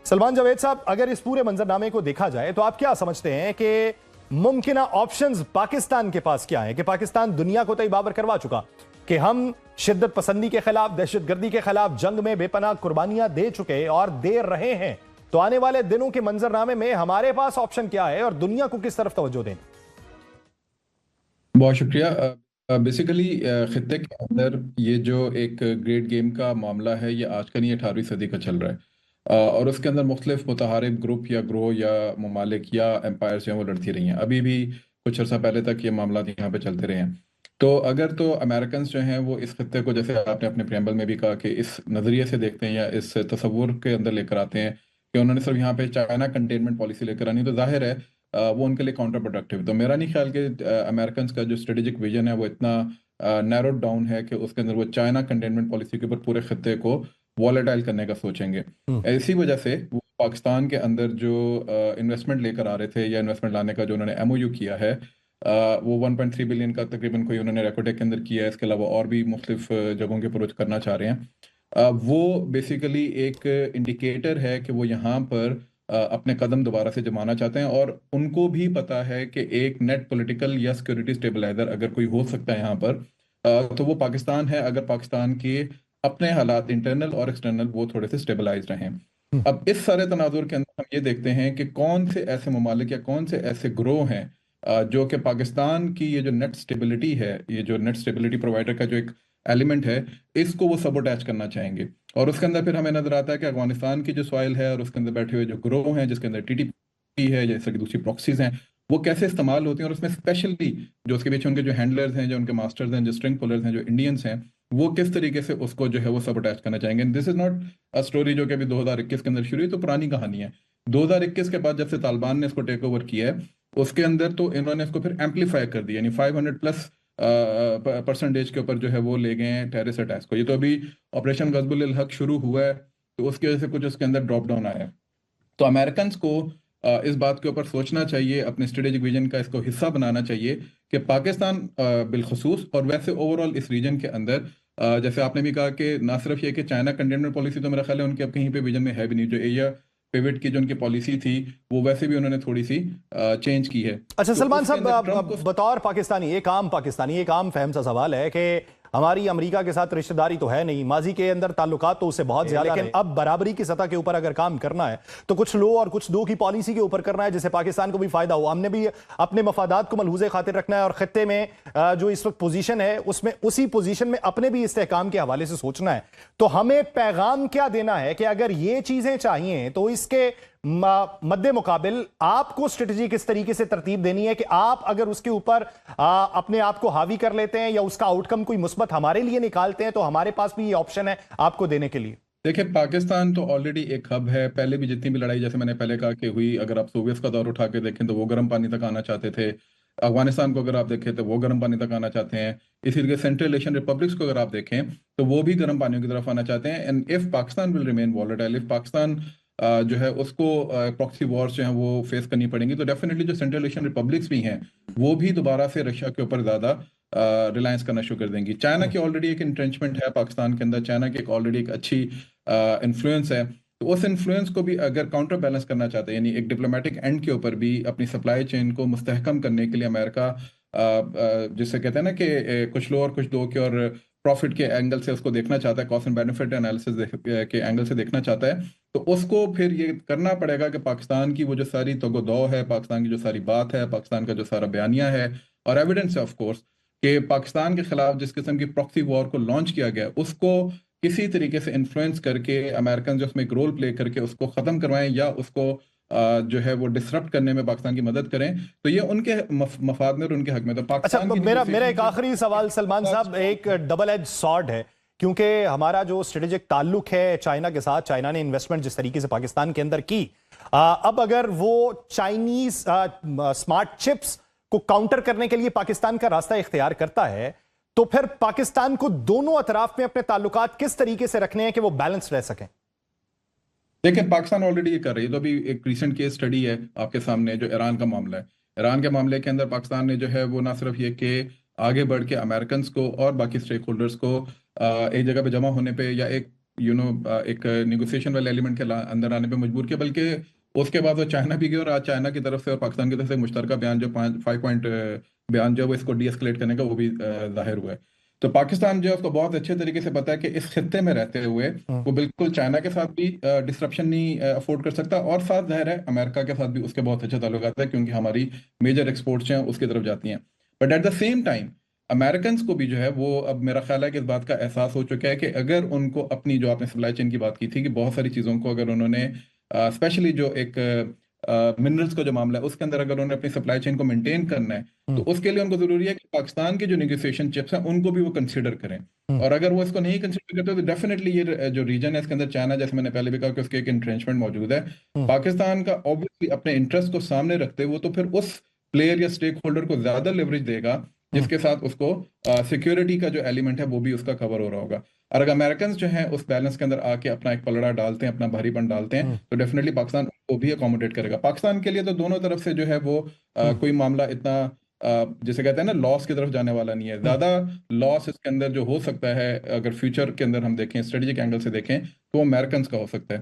सलमान जावेद साहब, अगर इस पूरे मंजरनामे को देखा जाए तो आप क्या समझते हैं कि मुमकिन ऑप्शंस पाकिस्तान के पास क्या है कि पाकिस्तान दुनिया को तय बावर करवा चुका कि हम शिद्दत पसंदी के खिलाफ, दहशतगर्दी के खिलाफ जंग में बेपनाह कुर्बानियां दे चुके और दे रहे हैं, तो आने वाले दिनों के मंजरनामे में हमारे पास ऑप्शन क्या है और दुनिया को किस तरफ तवज्जो दें? बहुत शुक्रिया। बेसिकली खित्ते के अंदर ये जो एक ग्रेट गेम का मामला है, ये आज का नहीं 18वीं सदी का चल रहा है। और उसके अंदर मुख्तलिफ मुतहारिब ग्रुप या ग्रोह या ममालिक या एम्पायर्स जो हैं वो लड़ती रही हैं। अभी भी कुछ अर्सा पहले तक ये मामला यहाँ पे चलते रहे हैं। तो अगर तो अमेरिकन जो हैं वो इस खित्ते को, जैसे आपने अपने प्रेम्बल में भी कहा, कि इस नज़रिए से देखते हैं या इस तस्वुर के अंदर लेकर आते हैं कि उन्होंने सिर्फ यहाँ पे चाइना कंटेनमेंट पॉलिसी लेकर आनी, तो जाहिर है वो उनके लिए काउंटर प्रोडक्टिव। तो मेरा नहीं ख्याल कि अमेरिकन का जो स्ट्रेटेजिक विजन है वो इतना नैरोड डाउन है कि उसके अंदर वो चाइना कंटेनमेंट पॉलिसी के ऊपर पूरे खत्ते को वॉलेटाइल करने का सोचेंगे। इसी वजह से वो पाकिस्तान के अंदर जो इन्वेस्टमेंट लेकर आ रहे थे या इन्वेस्टमेंट लाने का जो उन्होंने एमओयू किया है, वो 1.3 बिलियन का तकरीबन कोई उन्होंने रेकोटेक के अंदर किया है। इसके अलावा और भी मुख्तलिफ जगहों के अप्रोच करना चाह रहे हैं। वो बेसिकली एक इंडिकेटर है कि वो यहाँ पर अपने कदम दोबारा से जमाना चाहते हैं, और उनको भी पता है कि एक नेट पॉलिटिकल या सिक्योरिटी स्टेबलाइजर अगर कोई हो सकता है यहाँ पर, तो वो पाकिस्तान है। अगर पाकिस्तान के अपने हालात इंटरनल और एक्सटर्नल वो थोड़े से स्टेबलाइज रहें। अब इस सारे तनाजुर के अंदर हम ये देखते हैं कि कौन से ऐसे ममालिक या कौन से ऐसे ग्रोह हैं जो कि पाकिस्तान की ये जो नेट स्टेबिलिटी है, ये जो नेट स्टेबिलिटी प्रोवाइडर का जो एक एलिमेंट है, इसको वो सबोटैच करना चाहेंगे। और उसके अंदर फिर हमें नजर आता है कि अफगानिस्तान की जो सॉइल है और उसके अंदर बैठे हुए जो ग्रोह हैं, जिसके अंदर टीटीपी है, जैसे कि दूसरी प्रॉक्सीज हैं, वो कैसे इस्तेमाल होती हैं, और उसमें स्पेशली जो उसके पीछे उनके जो हैंडलर्स हैं, जो उनके मास्टर्स हैं, जो स्ट्रिंग पुलर्स हैं, जो इंडियंस हैं, वो किस तरीके से उसको जो है वो सबोटैच करना चाहेंगे। This is not a story जो कि अभी 2021 के अंदर शुरू हुई, तो पुरानी कहानी है। 2021 के बाद जब से तालिबान ने इसको टेक ओवर किया है, उसके अंदर तो इन्होंने इसको फिर एम्पलीफाई कर दिया, यानी 500 प्लस परसेंटेज के ऊपर जो है वो ले गए हैं टेररिस्ट अटैक्स को। ये तो अभी ऑपरेशन गजबुल हक शुरू हुआ है, तो उसकी वजह से कुछ उसके अंदर ड्रॉप डाउन आया है। तो अमेरिकन को इस बात के ऊपर सोचना चाहिए, अपने स्ट्रेटेजिक विजन का इसको हिस्सा बनाना चाहिए कि पाकिस्तान बिलखसूस और वैसे ओवरऑल इस रीजन के अंदर, जैसे आपने भी कहा कि ना सिर्फ ये कि चाइना कंटेनमेंट पॉलिसी, तो मेरा ख्याल है उनके अब कहीं पे विजन में है भी नहीं। जो एरिया पिवट की जो उनकी पॉलिसी थी, वो वैसे भी उन्होंने थोड़ी सी चेंज की है। अच्छा तो सलमान उसके अंदर ट्रंप साहब, को बतौर पाकिस्तानी, एक आम फहम सा सवाल है कि हमारी अमेरिका के साथ रिश्तेदारी तो है नहीं, माजी के अंदर ताल्लुकात तो उससे बहुत ज्यादा, लेकिन अब बराबरी की सतह के ऊपर अगर काम करना है तो कुछ लो और कुछ दो की पॉलिसी के ऊपर करना है जिससे पाकिस्तान को भी फायदा हो। हमने भी अपने मफादात को मलहूज़े खातिर रखना है और खत्ते में जो इस वक्त पोजीशन है उसमें, उसी पोजीशन में अपने भी इस्तेहकाम के हवाले से सोचना है। तो हमें पैगाम क्या देना है कि अगर ये चीजें चाहिए तो इसके मद्दे मुकाबिल आपको स्ट्रेटजी किस तरीके से तरतीब देनी है कि आप अगर उसके ऊपर अपने आप को हावी कर लेते हैं या उसका आउटकम कोई मुस्बत हमारे लिए निकालते हैं, तो हमारे पास भी ये ऑप्शन है आपको देने के लिए। देखिए, पाकिस्तान तो ऑलरेडी एक हब है। पहले भी जितनी भी लड़ाई, जैसे मैंने पहले कहा कि हुई, अगर आप सोवियत का दौर उठा के देखें तो वो गर्म पानी तक आना चाहते थे। अफगानिस्तान को अगर आप देखें तो वो गर्म पानी तक आना चाहते हैं। इसी तरीके सेंट्रल एशियन रिपब्लिक्स को अगर आप देखें तो वो भी गर्म पानियों की तरफ आना चाहते हैं। And if Pakistan will remain volatile, if Pakistan जो है उसको प्रॉक्सी वॉर्स जो है वो फेस करनी पड़ेंगी, तो डेफिनेटली जो सेंट्रल एशियन रिपब्लिक्स भी हैं वो भी दोबारा से रशिया के ऊपर ज़्यादा रिलायंस करना शुरू कर देंगी। चाइना की ऑलरेडी एक इंट्रेंचमेंट है पाकिस्तान के अंदर, चाइना की एक ऑलरेडी एक अच्छी इन्फ्लुएंस है। तो उस इन्फ्लुएंस को भी अगर काउंटर बैलेंस करना चाहते हैं, यानी एक डिप्लोमेटिक एंड के ऊपर भी अपनी सप्लाई चेन को मुस्तहकम करने के लिए अमेरिका, जिसे कहते हैं ना कि कुछ लो और कुछ दो के, और प्रॉफिट के एंगल से उसको देखना चाहता है, कॉस्ट एंड बेनिफिट एनालिसिस के एंगल से देखना चाहता है, तो उसको फिर ये करना पड़ेगा कि पाकिस्तान की वो जो सारी तगो-दो है, पाकिस्तान की जो सारी बात है, पाकिस्तान का जो सारा बयानिया है और एविडेंस है ऑफ कोर्स, कि पाकिस्तान के खिलाफ जिस किस्म की प्रॉक्सी वॉर को लॉन्च किया गया, उसको किसी तरीके से इन्फ्लुएंस करके अमेरिकन जो उसमें एक रोल प्ले करके उसको खत्म करवाएं या उसको जो है वो डिसरप्ट करने में पाकिस्तान की मदद करें, तो ये उनके मफाद में और उनके हक में। तो अच्छा, पाकिस्तान की मेरा एक आखिरी सवाल सलमान साहब, एक डबल एज सॉर्ड है, क्योंकि हमारा जो स्ट्रेटेजिक ताल्लुक है चाइना के साथ, चाइना ने इन्वेस्टमेंट जिस तरीके से पाकिस्तान के अंदर की, अब अगर वो चाइनीज स्मार्ट चिप्स को काउंटर करने के लिए पाकिस्तान का रास्ता इख्तियार करता है, तो फिर पाकिस्तान को दोनों अतराफ में अपने ताल्लुकात किस तरीके से रखने हैं कि वो बैलेंस रह सकें? देखिए, पाकिस्तान ऑलरेडी ये कर रही है। तो अभी एक रीसेंट केस स्टडी है आपके सामने, जो ईरान का मामला है। ईरान के मामले के अंदर पाकिस्तान ने जो है वो ना सिर्फ ये कि आगे बढ़ के अमेरिकन को और बाकी स्टेक होल्डर्स को एक जगह पे जमा होने पे या एक एक निगोशिएशन वाले एलिमेंट के अंदर आने पे मजबूर किया, बल्कि उसके बाद वो चाइना भी गया, और आज चाइना की तरफ से और पाकिस्तान की तरफ से मुश्तरका बयान जो 5 पॉइंट बयान जो है वो इसको डीएस्केलेट करने का वो भी जाहिर हुआ है। तो पाकिस्तान जो है उसको बहुत अच्छे तरीके से पता है कि इस खित्ते में रहते हुए वो बिल्कुल चाइना के साथ भी डिस्ट्रप्शन नहीं अफोर्ड कर सकता, और साथ जाहिर है अमेरिका के साथ भी उसके बहुत अच्छे ताल्लुकात है, क्योंकि हमारी मेजर एक्सपोर्ट्स हैं उसकी तरफ जाती हैं। But at the same time American को भी जो है वो अब मेरा ख्याल है कि इस बात का एहसास हो चुका है कि अगर उनको अपनी, जो आपने सप्लाई चेन की बात की थी कि बहुत सारी चीज़ों को अगर उन्होंने स्पेशली जो एक मिनरल्स का जो मामला है उसके अंदर अगर उन्होंने अपनी सप्लाई चेन को मेंटेन करना है, तो उसके लिए उनको जरूरी है कि पाकिस्तान के जो नेगोशिएशन चिप्स हैं उनको भी वो कंसीडर करें। और अगर वो इसको नहीं कंसीडर करते तो डेफिनेटली ये जो रीजन है इसके अंदर चाइना, जैसे मैंने पहले भी कहा कि उसके एक इंट्रेंचमेंट मौजूद है। पाकिस्तान का ऑब्वियसली अपने इंटरेस्ट को सामने रखते हुए तो फिर उस प्लेयर या स्टेक होल्डर को ज्यादा लेवरेज देगा जिसके साथ उसको सिक्योरिटी का जो एलिमेंट है वो भी उसका कवर हो रहा होगा। और अगर अमेरिकन जो हैं उस बैलेंस के अंदर आके अपना एक पलड़ा डालते हैं, अपना भारीपन डालते हैं, तो डेफिनेटली पाकिस्तान को भी अकोमोडेट करेगा। पाकिस्तान के लिए तो दोनों तरफ से जो है वो कोई मामला इतना जिसे कहते हैं ना लॉस की तरफ जाने वाला नहीं है। ज्यादा लॉस इसके अंदर जो हो सकता है अगर फ्यूचर के अंदर हम देखें, स्ट्रेटेजिक एंगल से देखें, तो अमेरिकन का हो सकता है।